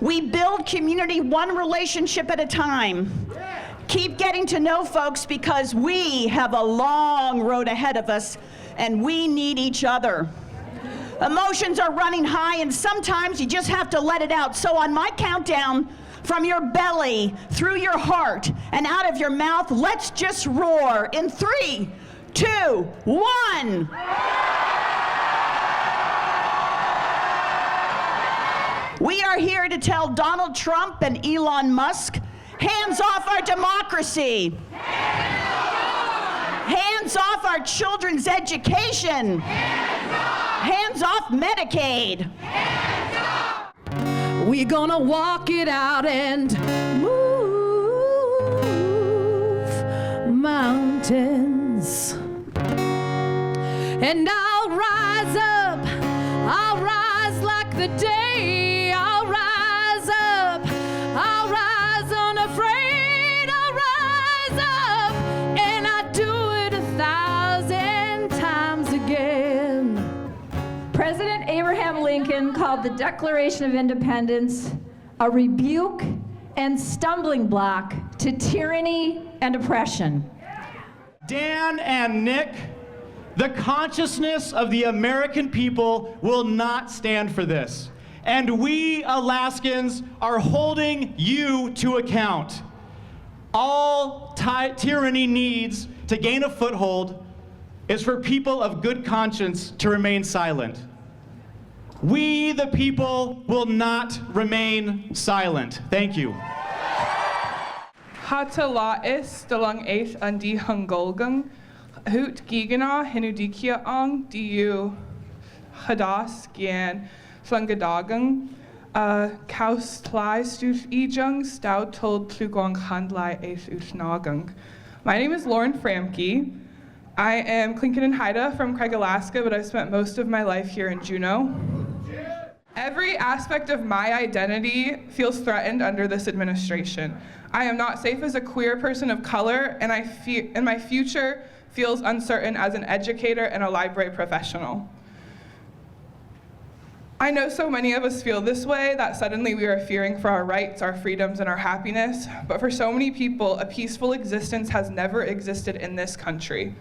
We build community one relationship at a time. Keep getting to know folks because we have a long road ahead of us and we need each other. Emotions are running high and sometimes you just have to let it out. So on my countdown, from your belly, through your heart, and out of your mouth, let's just roar in 3, 2, 1. We are here to tell Donald Trump and Elon Musk, hands off our democracy. Hands off our children's education. Hands off Medicaid. We're gonna walk it out and move mountains. And I'll rise up, I'll rise like the day. I'll rise up, I'll rise unafraid. I'll rise up, and I do it 1,000 times again. President Abraham Lincoln called the Declaration of Independence a rebuke and stumbling block to tyranny and oppression. Dan and Nick, the consciousness of the American people will not stand for this. And we Alaskans are holding you to account. All tyranny needs to gain a foothold is for people of good conscience to remain silent. We, the people, will not remain silent. Thank you. Hata la'is dalang eith andi hungolgung, hoot gigana hinudikia ang diu hadas gian slungadagung, kaus tlai stuf ejung stau told plugong handlai eith usnagung. My name is Lauren Framke. I am Klinken and Haida from Craig, Alaska, but I've spent most of my life here in Juneau. Every aspect of my identity feels threatened under this administration. I am not safe as a queer person of color, and my future feels uncertain as an educator and a library professional. I know so many of us feel this way, that suddenly we are fearing for our rights, our freedoms, and our happiness, but for so many people, a peaceful existence has never existed in this country.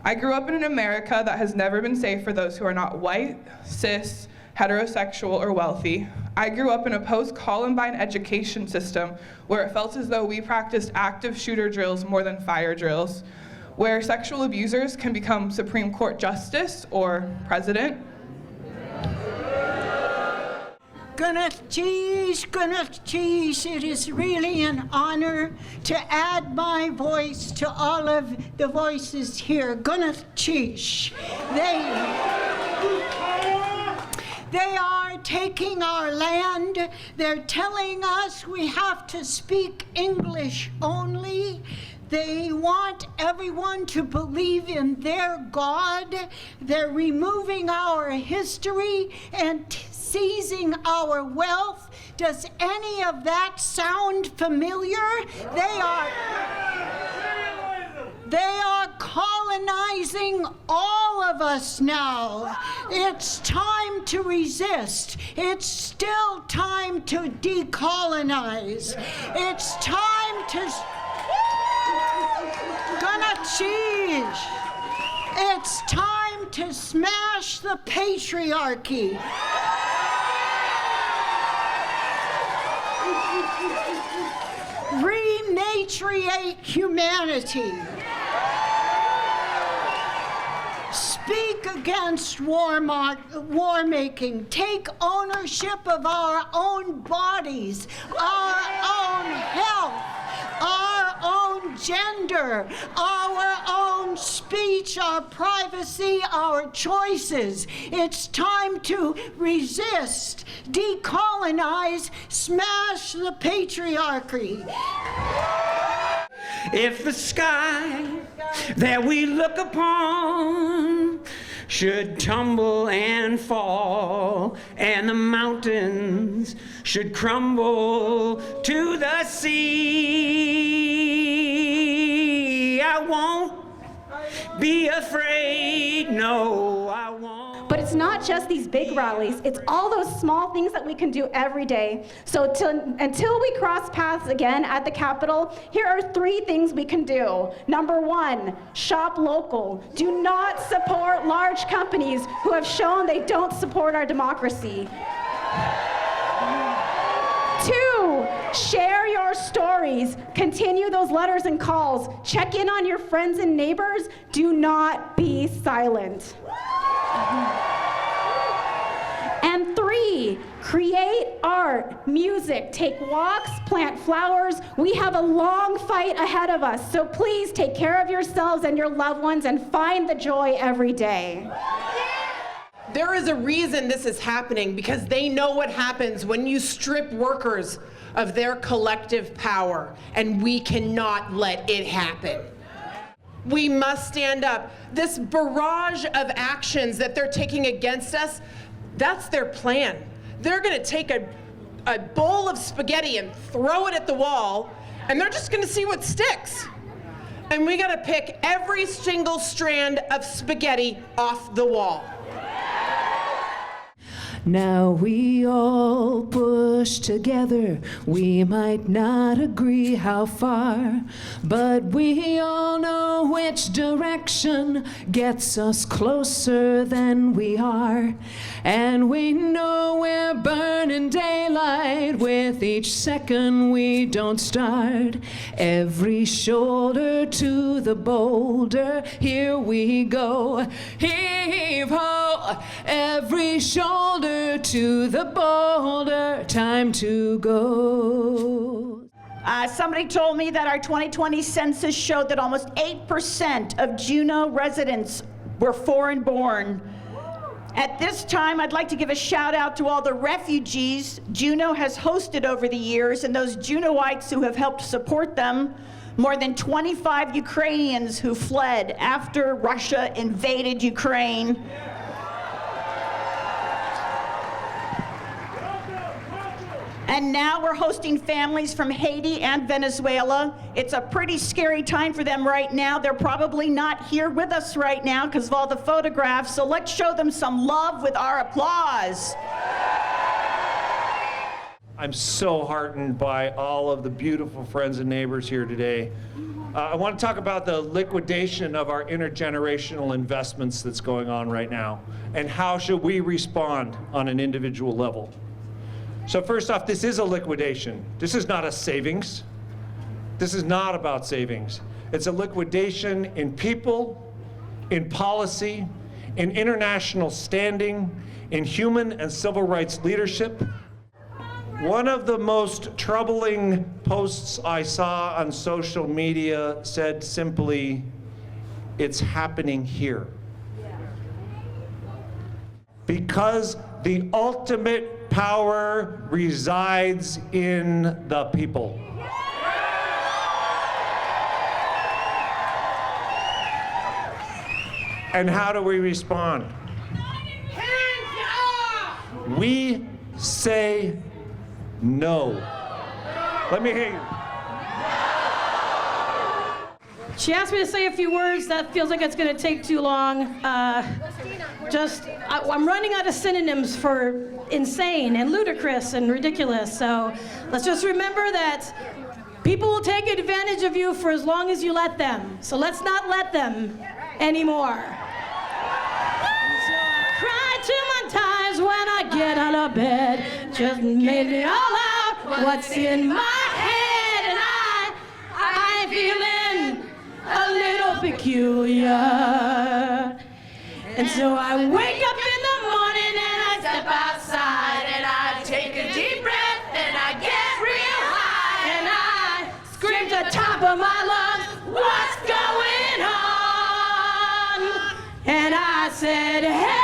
I grew up in an America that has never been safe for those who are not white, cis, heterosexual, or wealthy. I grew up in a post-Columbine education system where it felt as though we practiced active shooter drills more than fire drills, where sexual abusers can become Supreme Court justice or president. Goodness cheese, it is really an honor to add my voice to all of the voices here. Goodness cheese. They are taking our land. They're telling us we have to speak English only. They want everyone to believe in their God. They're removing our history and seizing our wealth. Does any of that sound familiar? They are colonizing all of us now. It's time to resist. It's still time to decolonize. It's time to... It's time to smash the patriarchy. Rematriate humanity. Speak against war making. Take ownership of our own bodies, our own health, our own gender, our own speech, our privacy, our choices. It's time to resist, decolonize, smash the patriarchy. If the sky that we look upon should tumble and fall, and the mountains should crumble to the sea, I won't be afraid, no, I won't. But it's it's not just these big rallies, it's all those small things that we can do every day. So until we cross paths again at the Capitol, here are 3 things we can do. Number 1, shop local. Do not support large companies who have shown they don't support our democracy. 2, share your stories. Continue those letters and calls. Check in on your friends and neighbors. Do not be silent. And 3, create art, music, take walks, plant flowers. We have a long fight ahead of us, so please take care of yourselves and your loved ones and find the joy every day. There is a reason this is happening, because they know what happens when you strip workers of their collective power, and we cannot let it happen. We must stand up. This barrage of actions that they're taking against us, that's their plan. They're gonna take a bowl of spaghetti and throw it at the wall, and they're just gonna see what sticks. And we gotta pick every single strand of spaghetti off the wall. Now we all push together. We might not agree how far, but we all know which direction gets us closer than we are. And we know we're burning daylight with each second we don't start. Every shoulder to the boulder, here we go. Heave ho! Every shoulder to the boulder, time to go. Somebody told me that our 2020 census showed that almost 8% of Juneau residents were foreign born. At this time, I'd like to give a shout out to all the refugees Juneau has hosted over the years and those Juneauites who have helped support them. More than 25 Ukrainians who fled after Russia invaded Ukraine. And now we're hosting families from Haiti and Venezuela. It's a pretty scary time for them right now. They're probably not here with us right now because of all the photographs, so let's show them some love with our applause. I'm so heartened by all of the beautiful friends and neighbors here today. I want to talk about the liquidation of our intergenerational investments that's going on right now, and how should we respond on an individual level. So first off, this is a liquidation. This is not a savings. This is not about savings. It's a liquidation in people, in policy, in international standing, in human and civil rights leadership. One of the most troubling posts I saw on social media said simply, "It's happening here." Because the ultimate power resides in the people. And how do we respond? We say no. Let me hear you. She asked me to say a few words. That feels like it's going to take too long. I'm running out of synonyms for insane and ludicrous and ridiculous. So let's just remember that people will take advantage of you for as long as you let them. So let's not let them anymore. Cry too many times when I get out of bed. Just made it all out what's in my head, and I'm feeling a little peculiar. And so I wake up in the morning and I step outside and I take a deep breath and I get real high and I scream to the top of my lungs, what's going on? And I said, hey!